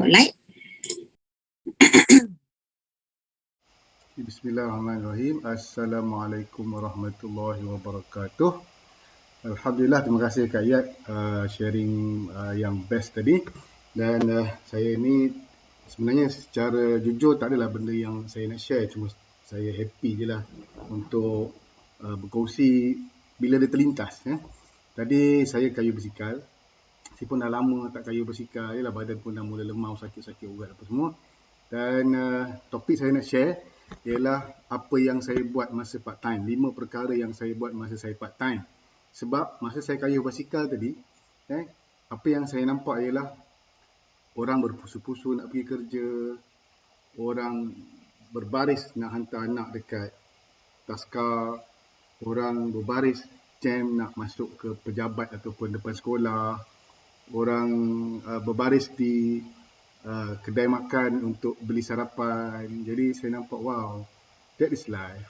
spotlight. Bismillahirrahmanirrahim. Assalamualaikum warahmatullahi wabarakatuh. Alhamdulillah, terima kasih Kak Yat sharing yang best tadi. Dan saya ni sebenarnya secara jujur tak adalah benda yang saya nak share, cuma saya happy je lah untuk berkongsi bila dia terlintas. Tadi saya kayu bersikal, saya pun dah lama tak kayu bersikal, yalah badan pun dah mula lemau, sakit-sakit urat apa semua. Dan topik saya nak share ialah apa yang saya buat masa part time. 5 perkara yang saya buat masa saya part time. Sebab masa saya kayuh basikal tadi, apa yang saya nampak ialah orang berpusu-pusu nak pergi kerja, orang berbaris nak hantar anak dekat taska, orang berbaris jam nak masuk ke pejabat ataupun depan sekolah, orang berbaris di kedai makan untuk beli sarapan. Jadi saya nampak, wow, that is life.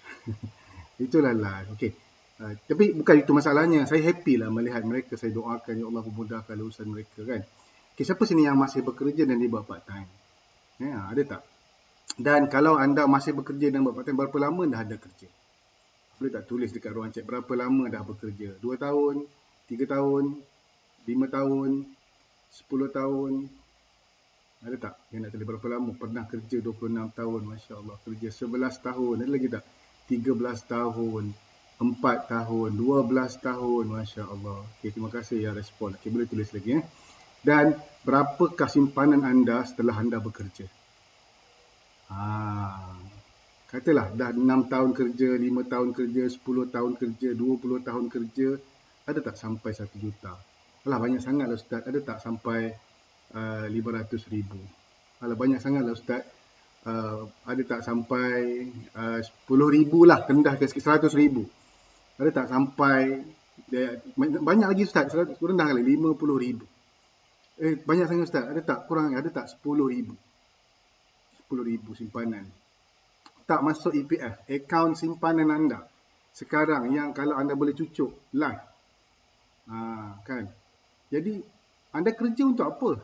Itulah life. Okay. Tapi bukan itu masalahnya. Saya happy lah melihat mereka. Saya doakan, ya Allah memudahkan urusan mereka kan. Okay, siapa sini yang masih bekerja dan dia buat part time? Ada tak? Dan kalau anda masih bekerja dan buat part time, berapa lama dah ada kerja? Boleh tak tulis dekat ruang chat berapa lama dah bekerja? 2 tahun, 3 tahun, 5 tahun, 10 tahun? Ada tak yang nak tulis berapa lama? Pernah kerja 26 tahun, Masya Allah. Kerja 11 tahun, ada lagi tak? 13 tahun, 4 tahun, 12 tahun, Masya Allah. Okay, terima kasih yang respon. Okay, boleh tulis lagi. Dan berapakah simpanan anda setelah anda bekerja? Katalah dah 6 tahun kerja, 5 tahun kerja, 10 tahun kerja, 20 tahun kerja, ada tak sampai 1 juta? Alah, banyak sangat lah Ustaz. Ada tak sampai 500,000? Alah, banyak sangat lah Ustaz. Ada tak sampai 10,000 lah, rendah ke sikit 100,000? Ada tak sampai banyak lagi Ustaz, rendah kali 50,000? Banyak sangat Ustaz. Ada tak kurang? Ada tak 10,000? 10,000 simpanan. Tak masuk EPF, akaun simpanan anda sekarang yang kalau anda boleh cucuk live. Kan? Jadi anda kerja untuk apa?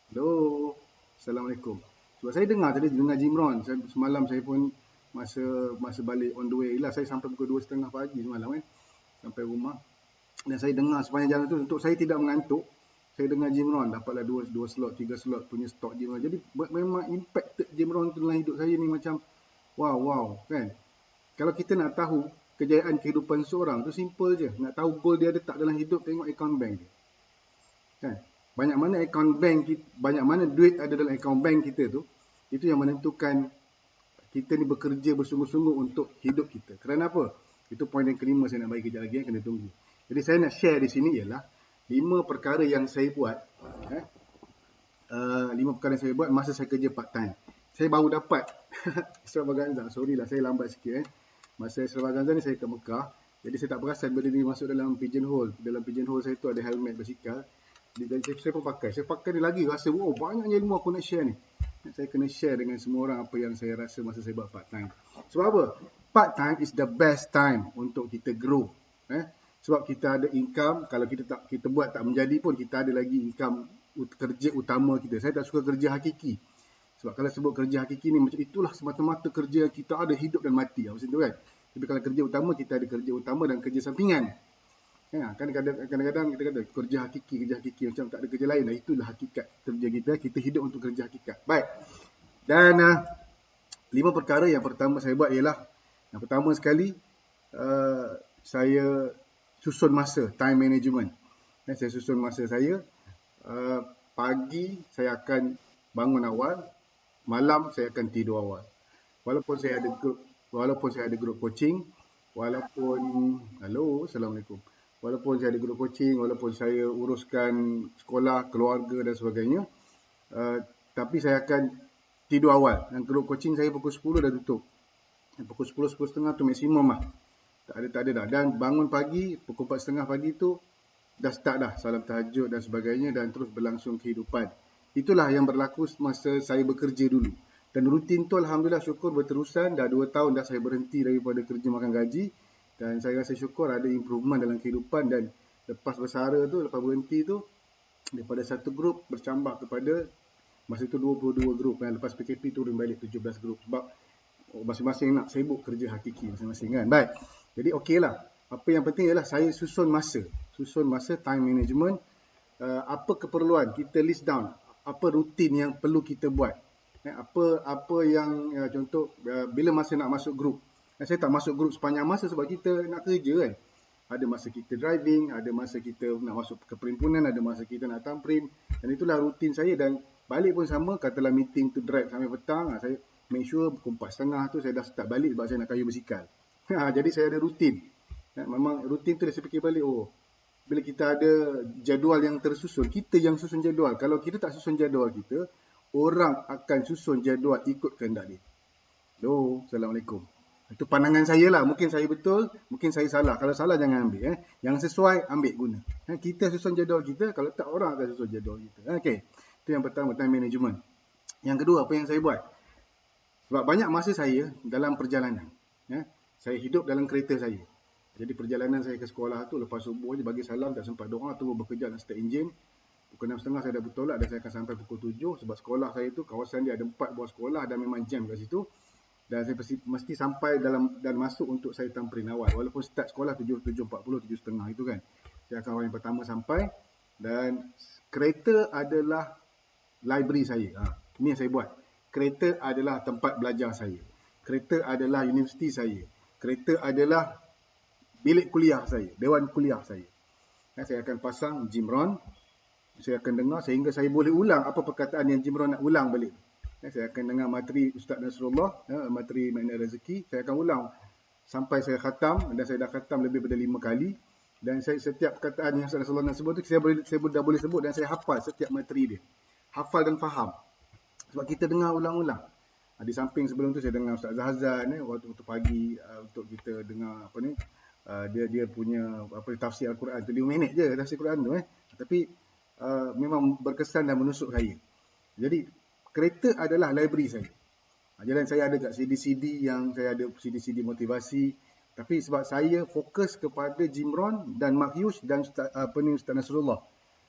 Hello. Assalamualaikum. Sebab saya dengar tadi, dengar Jimron. Semalam saya pun masa balik on the way lah, saya sampai pukul 2:30 pagi semalam kan, sampai rumah. Dan saya dengar sepanjang jalan tu, untuk saya tidak mengantuk, saya dengar Jimron, dapatlah 2 slot, 3 slot punya stok Jimron. Jadi memang impacted Jimron tu dalam hidup saya ni macam wow kan. Kalau kita nak tahu kejayaan kehidupan seorang tu simple je. Nak tahu goal dia ada tak dalam hidup, tengok account bank dia. Kan? Banyak mana account bank, banyak mana duit ada dalam account bank kita tu, itu yang menentukan kita ni bekerja bersungguh-sungguh untuk hidup kita. Kerana apa? Itu poin yang kelima saya nak bagi kejap lagi, kena tunggu. Jadi saya nak share di sini ialah 5 perkara yang saya buat. 5 perkara yang saya buat masa saya kerja part time. Saya baru dapat extravaganza. Sorry lah, saya lambat sikit. Masa extravaganza ni saya kat Mekah. Jadi saya tak perasan benda ni masuk dalam pigeonhole. Dalam pigeonhole saya tu ada helmet basikal. Jadi saya pun pakai. Saya pakai ni lagi rasa, wow, banyaknya ilmu aku nak share ni. Saya kena share dengan semua orang apa yang saya rasa masa saya buat part time. Sebab apa? Part time is the best time untuk kita grow. Sebab kita ada income. Kalau kita buat tak menjadi pun, kita ada lagi income kerja utama kita. Saya tak suka kerja hakiki. Sebab kalau sebut kerja hakiki ni macam itulah semata-mata kerja kita ada hidup dan mati. Macam tu kan. Tapi kalau kerja utama, kita ada kerja utama dan kerja sampingan. Kan kadang-kadang kita kata kerja hakiki macam tak ada kerja lain. Itulah hakikat kerja kita. Kita hidup untuk kerja hakikat. Baik. Dan 5 perkara yang pertama saya buat ialah, yang pertama sekali, saya susun masa, time management. Saya susun masa saya. Pagi saya akan bangun awal, malam saya akan tidur awal. Walaupun saya ada grup coaching, Assalamualaikum. Walaupun saya ada grup coaching, walaupun saya uruskan sekolah, keluarga dan sebagainya, tapi saya akan tidur awal. Dan grup coaching saya pukul 10 dah tutup. Pukul 10, 10.30 tu maksimum lah. Tak ada dah. Dan bangun pagi, pukul 4.30 pagi tu, dah start dah salam tahajud dan sebagainya, dan terus berlangsung kehidupan. Itulah yang berlaku masa saya bekerja dulu. Dan rutin tu alhamdulillah syukur berterusan. Dah 2 tahun dah saya berhenti daripada kerja makan gaji. Dan saya rasa syukur ada improvement dalam kehidupan. Dan lepas bersara tu, lepas berhenti tu, daripada satu grup bercambah kepada Masa tu 22 grup kan. Lepas PKP turun balik 17 grup. Sebab masing-masing nak sibuk kerja hakiki masing-masing kan. Baik. Jadi okey lah. Apa yang penting ialah saya susun masa. Susun masa, time management. Apa keperluan, kita list down. Apa rutin yang perlu kita buat. Apa yang contoh bila masa nak masuk grup. Saya tak masuk grup sepanjang masa sebab kita nak kerja kan. Ada masa kita driving, ada masa kita nak masuk ke perhimpunan, ada masa kita nak tamprin. Dan itulah rutin saya dan balik pun sama, katalah meeting tu drive sampai petang, saya make sure pukul 4.30 tu saya dah start balik sebab saya nak kayu bersikal. Jadi saya ada rutin. Memang rutin tu dah saya fikir balik, bila kita ada jadual yang tersusun, kita yang susun jadual. Kalau kita tak susun jadual kita, orang akan susun jadual ikut kehendak dia. Assalamualaikum. Itu pandangan saya lah. Mungkin saya betul, mungkin saya salah. Kalau salah jangan ambil. Yang sesuai ambil guna. Kita susun jadual kita, kalau tak orang akan susun jadual kita. Okey. Itu yang pertama, time management. Yang kedua, apa yang saya buat? Sebab banyak masa saya dalam perjalanan. Saya hidup dalam kereta saya. Jadi perjalanan saya ke sekolah tu lepas subuh je bagi salam, tak sempat doa, tunggu bekerja dan start enjin. Pukul 6.30 saya dah bertolak dan saya akan sampai pukul 7 sebab sekolah saya tu kawasan dia ada 4 buah sekolah dan memang jam kat situ. Dan saya mesti sampai dan masuk untuk saya tamprin awal. Walaupun start sekolah 7.40, 7.30 itu kan. Saya akan orang yang pertama sampai. Dan kereta adalah library saya. Ini yang saya buat. Kereta adalah tempat belajar saya. Kereta adalah universiti saya. Kereta adalah bilik kuliah saya. Dewan kuliah saya. Saya akan pasang Jimron. Saya akan dengar sehingga saya boleh ulang apa perkataan yang Jimron nak ulang balik. Saya akan dengar materi Ustaz Nasrullah, materi Magna Rezeki. Saya akan ulang sampai saya khatam dan saya dah khatam lebih daripada 5 kali. Dan saya setiap perkataan yang Ustaz Nasrullah nak sebut tu saya dah boleh sebut dan saya hafal setiap materi dia. Hafal dan faham. Sebab kita dengar ulang-ulang. Di samping sebelum tu saya dengar Ustaz Zahazan waktu pagi untuk kita dengar dia punya tafsir Al-Quran tu 5 minit je tafsir Al-Quran tu tapi memang berkesan dan menusuk saya. Jadi kereta adalah library saya. Jadi saya ada kat CD-CD yang saya ada CD-CD motivasi. Tapi sebab saya fokus kepada Jimron dan Mak Yush dan Ustaz Nasrullah.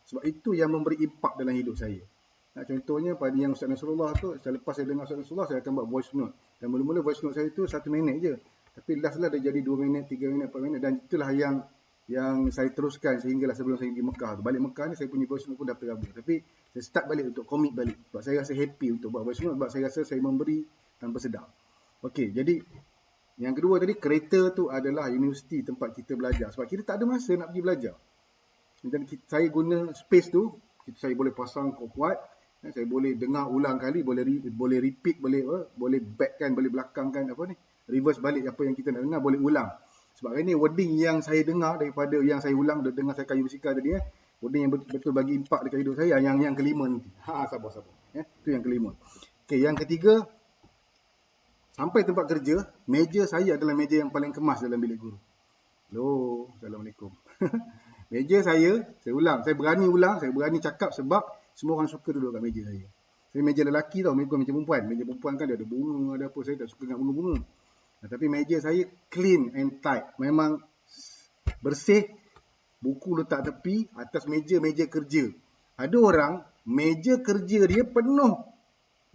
Sebab itu yang memberi impak dalam hidup saya. Contohnya pada yang Ustaz Nasrullah tu, selepas saya dengar Ustaz Nasrullah, saya akan buat voice note. Dan mula-mula voice note saya tu 1 minit je. Tapi last-last dah jadi 2 minit, 3 minit, 4 minit. Dan itulah yang saya teruskan sehinggalah sebelum saya pergi Mekah. Balik Mekah ni saya punya voice note pun dah terabur. Tapi saya start balik untuk commit balik. Sebab saya rasa happy untuk buat voice note. Sebab saya rasa saya memberi tanpa sedar. Okey, jadi yang kedua tadi, kereta tu adalah universiti tempat kita belajar. Sebab kita tak ada masa nak pergi belajar. Dan saya guna space tu, saya boleh pasang kuat. Saya boleh dengar ulang kali, boleh repeat, boleh backkan, boleh belakangkan reverse balik apa yang kita nak dengar, boleh ulang. Sebab ini wording yang saya dengar daripada yang saya ulang, dengar saya kayu bersikal tadi wording yang betul bagi impak dekat hidup saya yang kelima nanti. Sabar. Itu yang kelima. Okey, yang ketiga, sampai tempat kerja, meja saya adalah meja yang paling kemas dalam bilik guru. Assalamualaikum. Meja saya ulang, saya berani cakap sebab semua orang suka duduk kat meja saya. Saya meja lelaki tau, meja perempuan. Meja perempuan kan dia ada bunga, ada apa, saya tak suka dengan bunga-bunga. Tapi meja saya clean and tight. Memang bersih. Buku letak tepi. Atas meja kerja. Ada orang, meja kerja dia penuh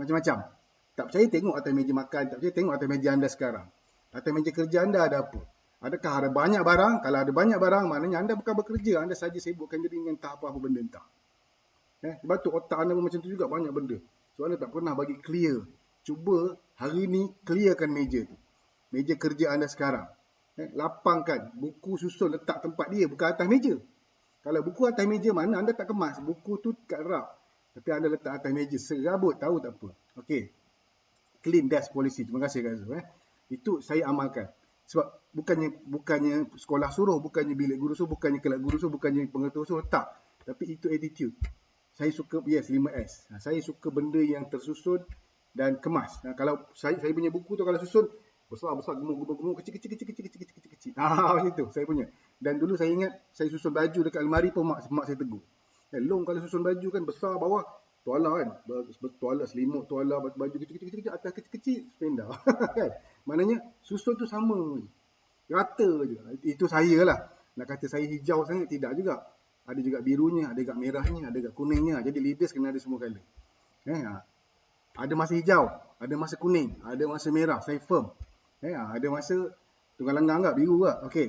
macam-macam. Tak percaya tengok atas meja makan. Tak percaya tengok atas meja anda sekarang. Atas meja kerja anda ada apa? Adakah ada banyak barang? Kalau ada banyak barang, maknanya anda bukan bekerja. Anda saja sibukkan diri dengan entah apa-apa benda entah. Sebab tu otak anda pun macam tu juga, banyak benda. So anda tak pernah bagi clear. Cuba hari ni clearkan meja tu. Meja kerja anda sekarang. Lapangkan. Buku susun letak tempat dia. Bukan atas meja. Kalau buku atas meja mana anda tak kemas. Buku tu kat rak. Tapi anda letak atas meja. Serabut tahu tak apa. Okey. Clean desk policy. Terima kasih Kak Zul. Itu saya amalkan. Sebab bukannya sekolah suruh. Bukannya bilik guru suruh. Bukannya kelab guru suruh. Bukannya pengetua suruh. Tak. Tapi itu attitude. Saya suka 5S. Saya suka benda yang tersusun dan kemas. Kalau saya punya buku tu kalau susun besar, gemuk, kecil. Macam itu saya punya. Dan dulu saya ingat, saya susun baju dekat almari pun mak saya tegur. Long kalau susun baju kan besar bawah, tuala kan. Tuala selimut, tuala baju kecil, atas kecil, sependa. Kan? Maknanya susun tu sama. Rata je. Itu saya lah. Nak kata saya hijau sangat, tidak juga. Ada juga birunya, ada juga merahnya, ada juga kuningnya. Jadi leaders kena ada semua color. Ada masa hijau, ada masa kuning, ada masa merah, saya firm. Ada masa tunggal langgang enggak, biru enggak. Okey.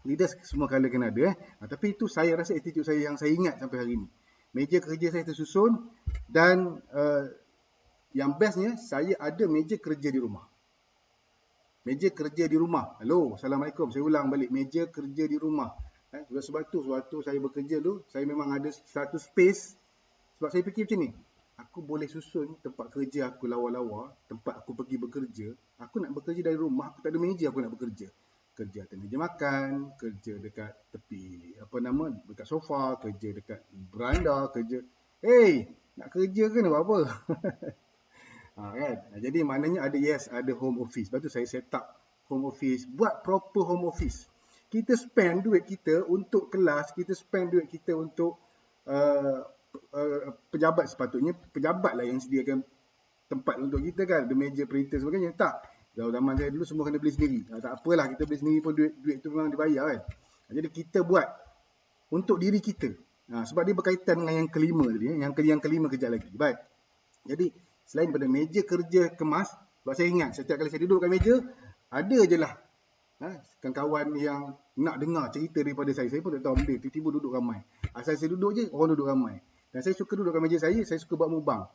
Leaders semua color kena ada. Tapi itu saya rasa attitude saya yang saya ingat sampai hari ini. Meja kerja saya tersusun dan yang bestnya saya ada meja kerja di rumah. Meja kerja di rumah. Hello, Assalamualaikum. Saya ulang balik. Meja kerja di rumah. Sebab tu, waktu saya bekerja dulu, saya memang ada satu space. Sebab saya fikir macam ni. Aku boleh susun tempat kerja aku lawa-lawa, tempat aku pergi bekerja. Aku nak bekerja dari rumah, aku tak ada meja aku nak bekerja. Kerja atas meja makan, kerja dekat tepi, dekat sofa, kerja dekat beranda, kerja. Hey, nak kerja ke nak buat apa? Kan? Jadi maknanya ada home office. Lepas tu saya set up home office, buat proper home office. Kita spend duit kita untuk kelas, kita spend duit kita untuk pejabat, sepatutnya pejabat lah yang sediakan tempat untuk kita kan, ada meja, printer sebagainya. Tak, zaman saya dulu semua kena beli sendiri. Tak apalah, kita beli sendiri pun duit tu memang dibayar kan. Jadi kita buat untuk diri kita. Sebab dia berkaitan dengan yang kelima tadi, yang kelima kejap lagi. Baik. Jadi selain daripada meja kerja kemas, sebab saya ingat setiap kali saya duduk kat meja, ada je lah kawan-kawan yang nak dengar cerita daripada saya pun tak tahu benda, tiba-tiba duduk ramai. Asal saya duduk je, orang duduk ramai. Dan saya suka duduk kat meja saya suka buat mukbang.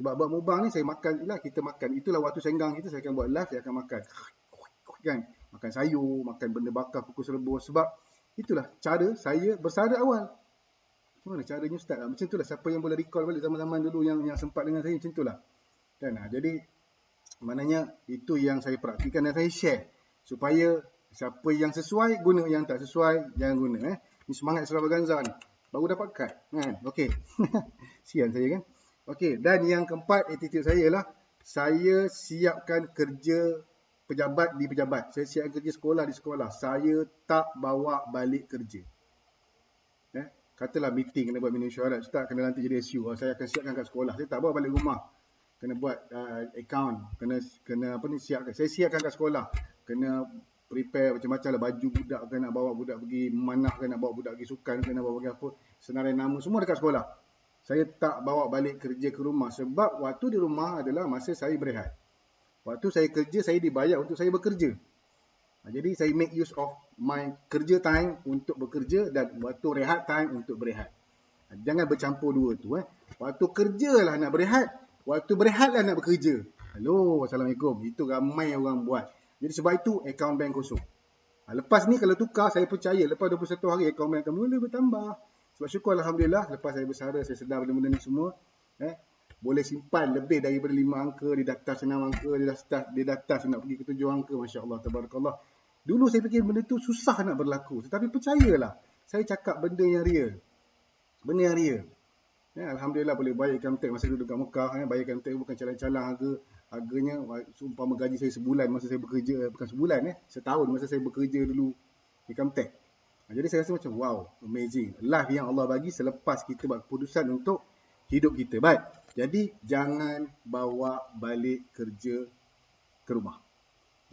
Sebab buat mukbang ni saya makan, kita makan. Itulah waktu senggang kita, saya akan buat live, saya akan makan. Kan? Makan sayur, makan benda bakar, kukus rebus. Sebab itulah cara saya bersara awal. Macam mana caranya Ustaz? Macam itulah, siapa yang boleh recall balik zaman-zaman dulu yang sempat dengan saya, macam itulah. Kan? Jadi, maknanya itu yang saya praktikan dan saya share. Supaya siapa yang sesuai, guna. Yang tak sesuai, jangan guna. Ni semangat extravaganza ni. Baru dapat kad. Kan? Okey. Sian saya kan. Okey. Dan yang keempat, attitude saya lah, saya siapkan kerja pejabat di pejabat. Saya siapkan kerja sekolah di sekolah. Saya tak bawa balik kerja. Katalah meeting, kena buat mesyuarat. Ustaz, kena nanti jadi SU. Saya akan siapkan kat sekolah. Saya tak bawa balik rumah. Kena buat account. Kena siapkan. Saya siapkan kat sekolah. Kena prepare macam-macam lah. Baju budak ke, nak bawa budak pergi memanah ke, nak bawa budak pergi sukan ke, nak bawa pergi apa. Senarai nama, semua dekat sekolah. Saya tak bawa balik kerja ke rumah. Sebab waktu di rumah adalah masa saya berehat. Waktu saya kerja, saya dibayar untuk saya bekerja. Jadi saya make use of my kerja time untuk bekerja dan waktu rehat time untuk berehat. Jangan bercampur dua tu. Waktu kerja lah nak berehat, waktu berehat lah nak bekerja. Hello, Assalamualaikum. Itu ramai orang buat. Jadi sebab itu akaun bank kosong. Lepas ni kalau tukar, saya percaya lepas 21 hari akaun bank akan mula bertambah. Sebab syukur Alhamdulillah, lepas saya bersara, saya sedar benda-benda ni semua. Boleh simpan lebih daripada 5 angka, dia daftar 6 angka, dia daftar nak pergi ke 7 angka. Masya Allah, tabarakallah. Dulu saya fikir benda tu susah nak berlaku. Tetapi percayalah, saya cakap benda yang real. Benda yang real. Alhamdulillah boleh bayar income tax masa duduk kat Mekah. Bayar income tax bukan calang-calang harganya. Seumpama gaji saya sebulan masa saya bekerja. Bukan sebulan, setahun masa saya bekerja dulu income tax. Jadi saya rasa macam wow, amazing. Life yang Allah bagi selepas kita buat keputusan untuk hidup kita. Baik, jadi jangan bawa balik kerja ke rumah.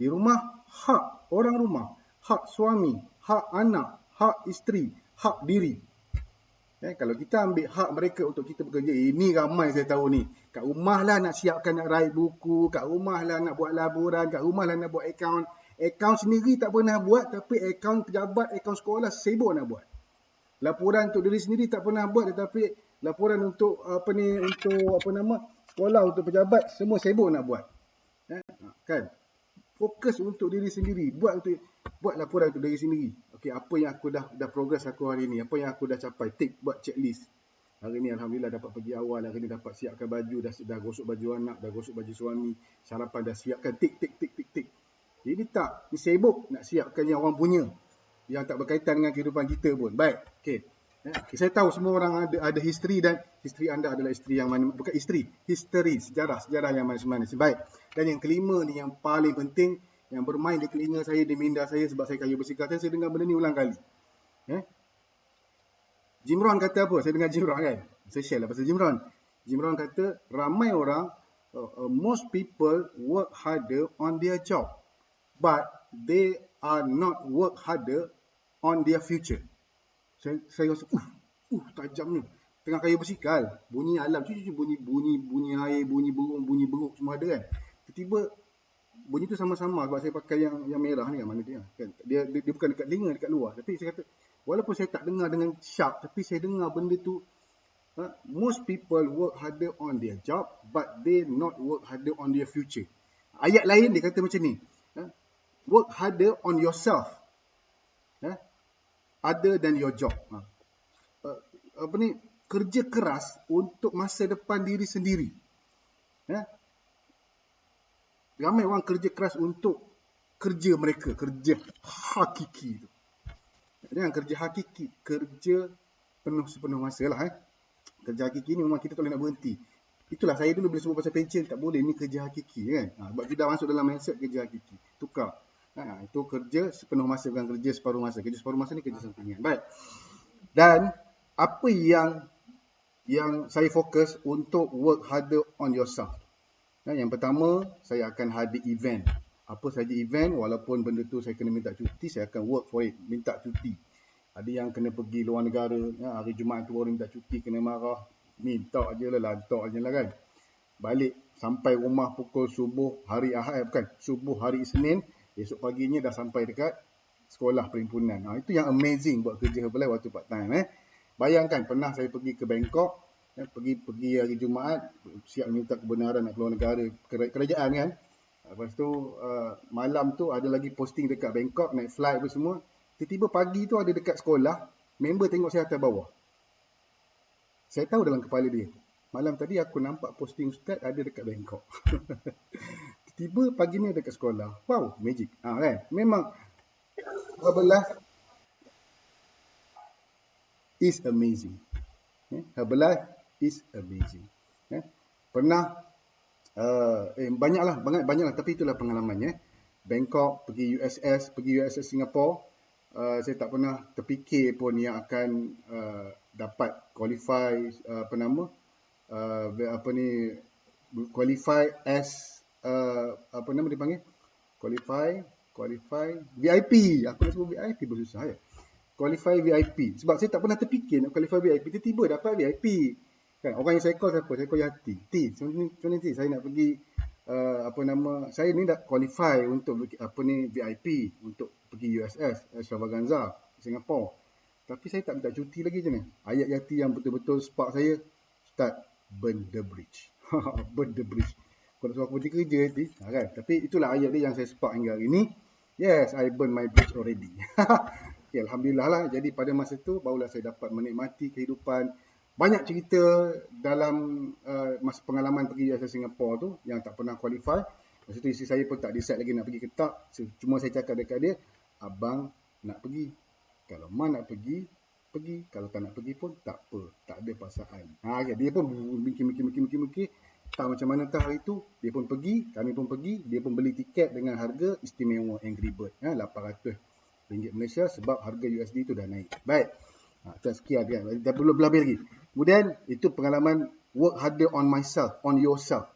Di rumah, hak orang rumah, hak suami, hak anak, hak isteri, hak diri. Kalau kita ambil hak mereka untuk kita bekerja, ini ramai saya tahu ni. Kat rumah lah nak siapkan nak write buku, kat rumah lah nak buat laporan, kat rumah lah nak buat akaun. Akaun sendiri tak pernah buat, tapi akaun pejabat, akaun sekolah sibuk nak buat. Laporan untuk diri sendiri tak pernah buat, tetapi laporan untuk sekolah, untuk pejabat, semua sibuk nak buat. Kan? Fokus untuk diri sendiri, buat laporan untuk diri sendiri. Okey, apa yang aku dah progress aku hari ni, apa yang aku dah capai, tick, buat checklist. Hari ni alhamdulillah dapat pergi awal, hari ni dapat siapkan baju, dah gosok baju anak, dah gosok baju suami, sarapan dah siapkan, tick. Jadi tak, ni sibuk nak siapkan yang orang punya, yang tak berkaitan dengan kehidupan kita pun. Baik, okey. Saya tahu semua orang ada history, dan history anda adalah history yang mana, bukan history, sejarah yang mana-mana. Baik. Dan yang kelima ni yang paling penting, yang bermain di telinga saya, di minda saya sebab saya kayu bersikap, saya dengar benda ni ulang kali. Jim Rohn kata apa? Saya dengar Jim Rohn kan? Saya share lah pasal Jim Rohn. Jim Rohn kata, ramai orang, most people work harder on their job, but they are not work harder on their future. Saya rasa, tajam ni. tengah kayu bersikal, bunyi alam, bunyi air, bunyi burung, bunyi beruk semua ada kan. Tiba-tiba bunyi tu sama-sama sebab saya pakai yang merah ni kan, mana dia kan. Dia bukan dekat telinga, dekat luar. Tapi saya kata walaupun saya tak dengar dengan sharp, tapi saya dengar benda tu. Most people work harder on their job, but they not work harder on their future. Ayat lain dia kata macam ni. Work harder on yourself. Other than your job. Apa ni, kerja keras untuk masa depan diri sendiri. Ramai orang kerja keras untuk kerja mereka, kerja hakiki tu. Jangan kerja hakiki, kerja sepenuh masa lah. Kerja hakiki ni memang kita tak boleh nak berhenti. Itulah saya dulu bila sebut pasal pencen, tak boleh, ni kerja hakiki kan. Sebab kita dah masuk dalam mindset kerja hakiki. Tukar. Itu kerja sepenuh masa, bukan kerja separuh masa. Kerja separuh masa ni kerja sampingan. Baik. Dan apa yang saya fokus untuk work harder on yourself. Yang pertama, saya akan hadir event. Apa saja event, walaupun benda tu saya kena minta cuti, saya akan work for it, minta cuti. Ada yang kena pergi luar negara, hari Jumaat tu baru minta cuti, kena marah. Minta je lah, lantak je lah kan. Balik sampai rumah pukul subuh hari Ahad, subuh hari Isnin, esok paginya dah sampai dekat sekolah perhimpunan. Itu yang amazing buat kerja Herbalife waktu part time. Bayangkan pernah saya pergi ke Bangkok, pergi hari Jumaat, siap minta kebenaran nak keluar negara, kerajaan kan. Lepas tu malam tu ada lagi posting dekat Bangkok, naik flight apa semua. Tiba-tiba pagi tu ada dekat sekolah, member tengok saya atas bawah. Saya tahu dalam kepala dia, malam tadi aku nampak posting Ustaz ada dekat Bangkok. Tiba-tiba pagi ni dekat sekolah. Wow, magic. Kan? Memang Herbalife is amazing. Herbalife is amazing. Pernah banyaklah, tapi itulah pengalamannya. Bangkok, pergi USS Singapore. Saya tak pernah terfikir pun yang akan dapat qualify qualify as apa nama dipanggil? Qualify VIP. Aku nak sebut VIP bersusah ya. Qualify VIP. Sebab saya tak pernah terfikir nak qualify VIP. Tiba-tiba dapat VIP. Kan, orang yang saya call siapa? Saya call Yati. Nanti saya nak pergi saya ni dah qualify untuk VIP untuk pergi USS Extravaganza Singapore. Tapi saya tak minta cuti lagi je ni. Ayat Yati yang betul-betul spark saya, start burn the bridge. Burn the bridge. Kau nak suruh aku berhenti kerja Yati, kan? Tapi itulah ayat dia yang saya spark hingga hari ni. Yes, I burn my bridge already. Okay, Alhamdulillah lah. Jadi pada masa tu barulah saya dapat menikmati kehidupan. Banyak cerita dalam masa pengalaman pergi USS Singapore tu yang tak pernah qualify. Masa tu isteri saya pun tak decide lagi nak pergi ke tak. Cuma saya cakap dekat dia, abang nak pergi. Kalau mak nak pergi, pergi. Kalau tak nak pergi pun tak apa. Tak ada paksaan. Dia pun mikir. Tak macam mana tak hari tu. Dia pun pergi, kami pun pergi. Dia pun beli tiket dengan harga istimewa Angry Bird. RM800 Malaysia sebab harga USD tu dah naik. Baik. Sekian kan. Dah belum lebih lagi. Kemudian itu pengalaman work harder on myself, on yourself.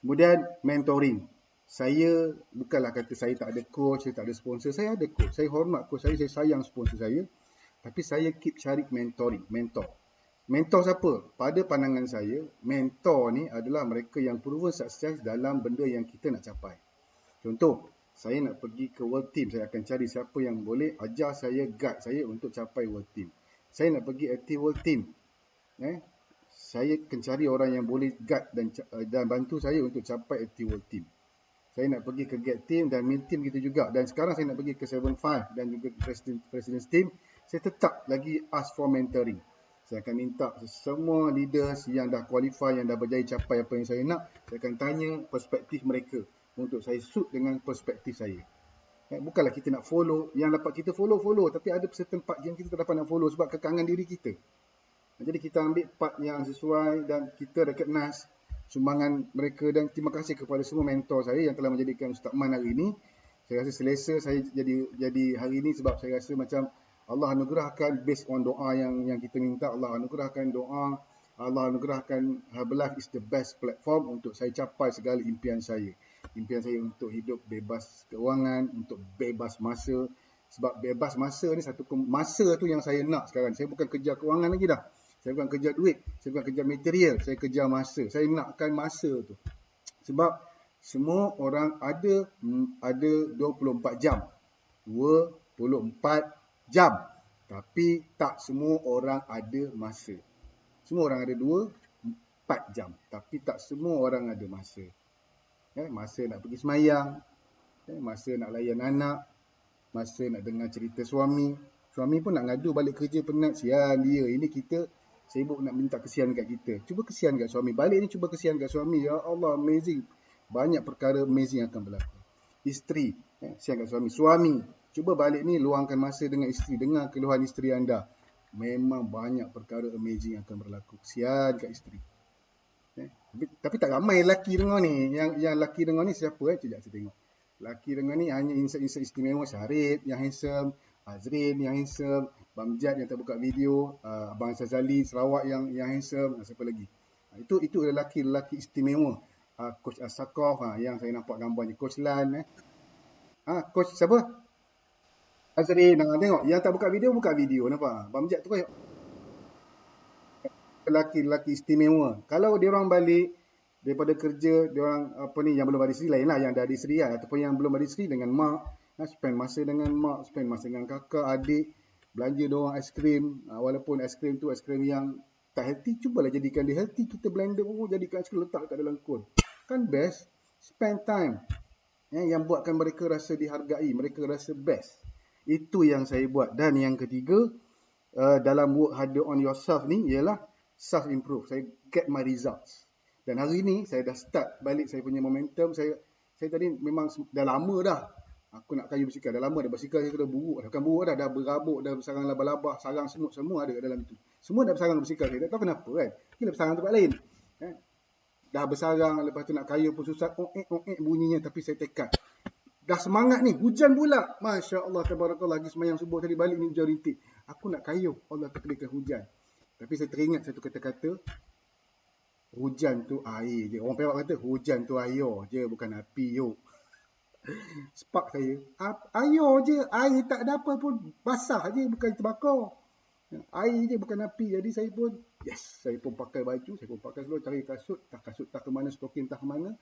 Kemudian mentoring. Saya bukanlah kata saya tak ada coach, saya tak ada sponsor. Saya ada coach. Saya hormat coach saya sayang sponsor saya. Tapi saya keep cari mentor. Mentor siapa? Pada pandangan saya, mentor ni adalah mereka yang proven sukses dalam benda yang kita nak capai. Contoh, saya nak pergi ke World Team, saya akan cari siapa yang boleh ajar saya, guide saya untuk capai World Team. Saya nak pergi Active World Team. Saya akan cari orang yang boleh guide dan bantu saya untuk capai Active World Team. Saya nak pergi ke Get Team dan Mid Team gitu juga. Dan sekarang saya nak pergi ke 7-5 dan juga President's Team. Saya tetap lagi ask for mentoring. Saya akan minta semua leaders yang dah qualify, yang dah berjaya capai apa yang saya nak. Saya akan tanya perspektif mereka untuk saya suit dengan perspektif saya. Bukanlah kita nak follow, yang dapat kita follow. Tapi ada certain part yang kita tak dapat nak follow sebab kekangan diri kita. Jadi kita ambil part yang sesuai dan kita recognize sumbangan mereka. Dan terima kasih kepada semua mentor saya yang telah menjadikan Ustaz Man hari ini. Saya rasa selesa saya jadi hari ini sebab saya rasa macam Allah anugerahkan based on doa yang kita minta. Allah anugerahkan doa. Allah anugerahkan Herbalife is the best platform untuk saya capai segala impian saya. Impian saya untuk hidup bebas keuangan, untuk bebas masa. Sebab bebas masa ni masa tu yang saya nak sekarang. Saya bukan kerja keuangan lagi dah. Saya bukan kejar duit, saya bukan kejar material, saya kejar masa. Saya nakkan masa tu. Sebab semua orang ada 24 jam. 24 jam. Tapi tak semua orang ada masa. Semua orang ada 24 jam. Tapi tak semua orang ada masa. Masa nak pergi semayang, masa nak layan anak, masa nak dengar cerita suami. Suami pun nak ngadu balik kerja penat, sian dia. Ini kita sibuk nak minta kesian kat kita. Cuba kesian kat suami. Balik ni cuba kesian kat suami. Ya Allah, amazing. Banyak perkara amazing akan berlaku. Isteri, kesian kat suami. Suami, cuba balik ni luangkan masa dengan isteri. Dengar keluhan isteri anda. Memang banyak perkara amazing akan berlaku. Kesian kat isteri. Tapi tak ramai lelaki dengar ni. Yang lelaki dengar ni siapa? Sekejap saya tengok. Lelaki dengar ni hanya insert istimewa. Syarif yang handsome, Azrin yang handsome, Bamjad yang terbuka video, Abang Sazali Sarawak yang handsome, siapa lagi? Itu lelaki istimewa. Coach Asakov yang saya nampak gambarnya, Coach Lan, Coach siapa? Azrin. Tengok yang tak buka video nampak? Bamjad tu kan lelaki istimewa. Kalau dia orang balik daripada kerja, dia orang yang belum ada isteri, lain lah yang dah ada isteri ataupun yang belum ada isteri, dengan mak, spend masa dengan mak, spend masa dengan kakak, adik, belanja diorang aiskrim, walaupun aiskrim tu aiskrim yang tak healthy, cubalah jadikan dia healthy. Kita blender jadikan aiskrim, letak kat dalam kon, kan best. Spend time yang buatkan mereka rasa dihargai, mereka rasa best. Itu yang saya buat. Dan yang ketiga, dalam work harder on yourself ni ialah self improve. Saya get my results. Dan hari ni saya dah start balik saya punya momentum. Saya tadi memang dah lama dah aku nak kayu basikal. Dah lama dah basikal saya dah buruk. Bukan buruk dah berabuk, dah bersarang laba-laba, sarang semut, semua ada kat dalam tu. Semua dah bersarang basikal saya. Tak tahu kenapa kan. Kita bersarang tempat lain. Dah bersarang, lepas tu nak kayu pun susah. Bunyinya, tapi saya tekad. Dah semangat ni, hujan pula. Masya Allah, tabarakallah. Lagi semayang subuh tadi balik ni hujan rintik. Aku nak kayu, Allah takdirkan hujan. Tapi saya teringat satu kata-kata, hujan tu air je. Orang Perak kata, hujan tu air je, bukan api yo. Spark saya, air je, air tak ada apa pun, basah je, bukan terbakar. Air je, bukan api. Jadi saya pun, saya pun pakai baju, saya pun pakai seluar, cari kasut tak ke mana, stokin tak ke mana.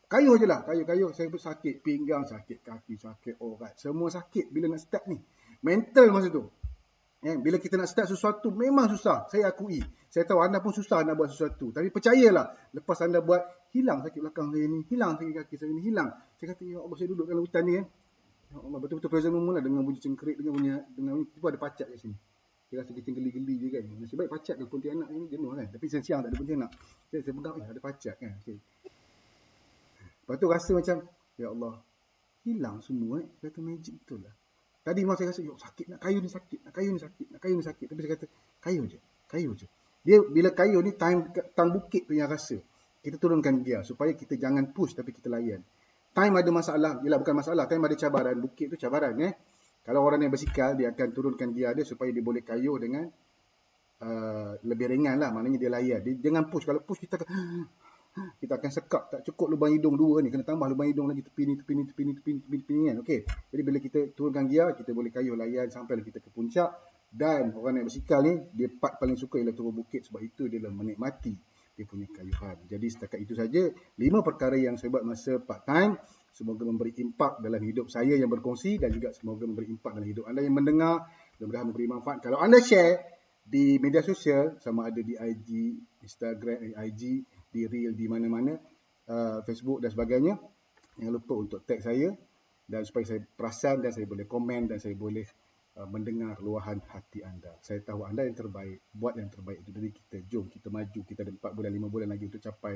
Kayu je lah, kayu. Saya pun sakit pinggang, sakit kaki, sakit orat. Semua sakit bila nak start ni. Mental masa tu. Bila kita nak start sesuatu memang susah. Saya akui. Saya tahu anda pun susah nak buat sesuatu. Tapi percayalah, lepas anda buat, hilang sakit belakang saya ni, hilang sakit kaki saya ni, hilang. Saya kata, ya Allah, saya duduk dalam hutan ni Ya Allah, betul-betul present moment lah, dengan bunyi cengkerik, dengan bunyi tiba ada pacak kat sini. Dia rasa kecing geli-geli je kan. Nasib baik pacak ke Pontianak ni jenuh kan. Tapi siang tak ada Pontianak. Saya pegang, ada pacak kan. Okay. Lepas tu rasa macam, ya Allah, hilang semua Kata magic betul lah. Tadi memang saya rasa, sakit, nak kayu ni sakit. Tapi saya kata, kayu je. Dia bila kayu ni, tang bukit tu yang rasa. Kita turunkan gear supaya kita jangan push tapi kita layan. Time ada masalah, bukan masalah. Time ada cabaran, bukit tu cabaran. Kalau orang yang bersikal, dia akan turunkan gear dia supaya dia boleh kayu dengan lebih ringan lah. Maknanya dia layan. Dia jangan push. Kalau push kita akan sekak. Tak cukup lubang hidung dua ni. Kena tambah lubang hidung lagi. Tepi ni kan. Okay. Jadi bila kita turunkan gear, kita boleh kayuh layan sampai kita ke puncak. Dan orang naik bersikal ni, dia part paling suka ialah turun bukit. Sebab itu dia menikmati dia punya kayuhan. Jadi setakat itu saja 5 perkara yang saya buat masa part time. Semoga memberi impak dalam hidup saya yang berkongsi dan juga semoga memberi impak dalam hidup anda yang mendengar. Mudah-mudahan memberi manfaat. Kalau anda share di media sosial, sama ada di IG, Instagram, IG, di Reel, di mana-mana, Facebook dan sebagainya, jangan lupa untuk tag saya dan supaya saya perasan dan saya boleh komen dan saya boleh mendengar luahan hati anda. Saya tahu anda yang terbaik, buat yang terbaik itu dari kita. Jom kita maju, kita ada 4 bulan, 5 bulan lagi untuk capai,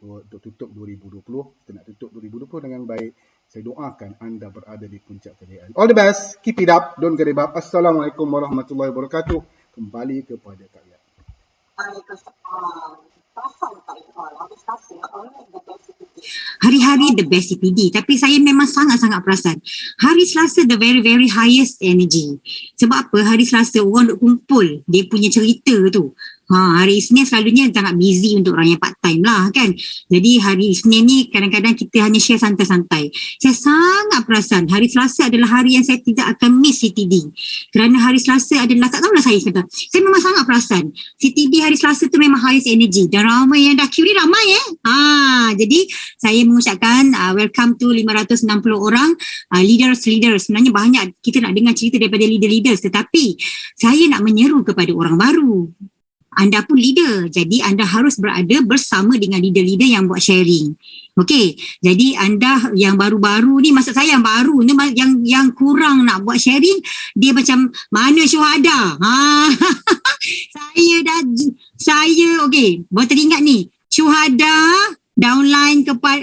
untuk tutup 2020. Kita nak tutup 2020 dengan baik. Saya doakan anda berada di puncak kejayaan. All the best, keep it up, don't give up. Assalamualaikum warahmatullahi wabarakatuh. Kembali kepada kalian. Hari-hari the best CPD, tapi saya memang sangat-sangat perasan hari Selasa the very highest energy. Sebab apa? Hari Selasa orang duk kumpul dia punya cerita tu. Hari Isnin selalunya sangat busy untuk orang yang part time lah kan. Jadi hari Isnin ni kadang-kadang kita hanya share santai-santai. Saya sangat perasan hari Selasa adalah hari yang saya tidak akan miss CTD. Kerana hari Selasa adalah, tak tahulah saya kata, saya memang sangat perasan CTD hari Selasa tu memang highest energy dan ramai yang dah queue ni ramai jadi saya mengucapkan welcome to 560 orang leaders. Sebenarnya banyak kita nak dengar cerita daripada leaders, tetapi saya nak menyeru kepada orang baru. Anda pun leader, jadi anda harus berada bersama dengan leader-leader yang buat sharing. Okey, jadi anda yang baru-baru ni, maksud saya yang baru ni, yang kurang nak buat sharing, dia macam mana syuhada? Saya okey, baru teringat ni, syuhada downline kepada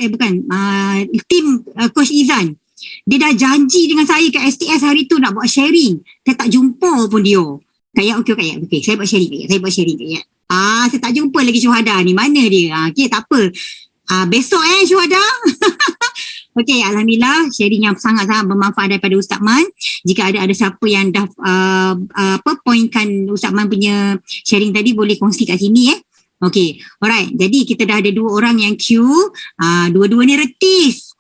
tim Coach Izan. Dia dah janji dengan saya kat STS hari tu nak buat sharing. Saya tak jumpa pun dia. Kayak okey, saya buat sharing kayak. Saya tak jumpa lagi syuhada ni, mana dia? Okey, tak apa. Besok syuhada. Okey, alhamdulillah sharing yang sangat-sangat bermanfaat daripada Ustaz Man. Jika ada siapa yang dah pointkan Ustaz Man punya sharing tadi, boleh kongsi kat sini Okey, alright. Jadi kita dah ada 2 orang yang queue. Dua-dua ni retis.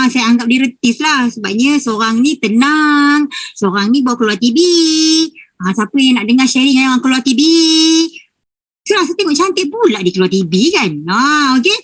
Saya anggap dia retis lah, sebabnya seorang ni tenang, seorang ni bawa keluar TV. Siapa yang nak dengar sharing yang keluar TV? So, rasa tengok cantik pula dia keluar TV kan. Okey.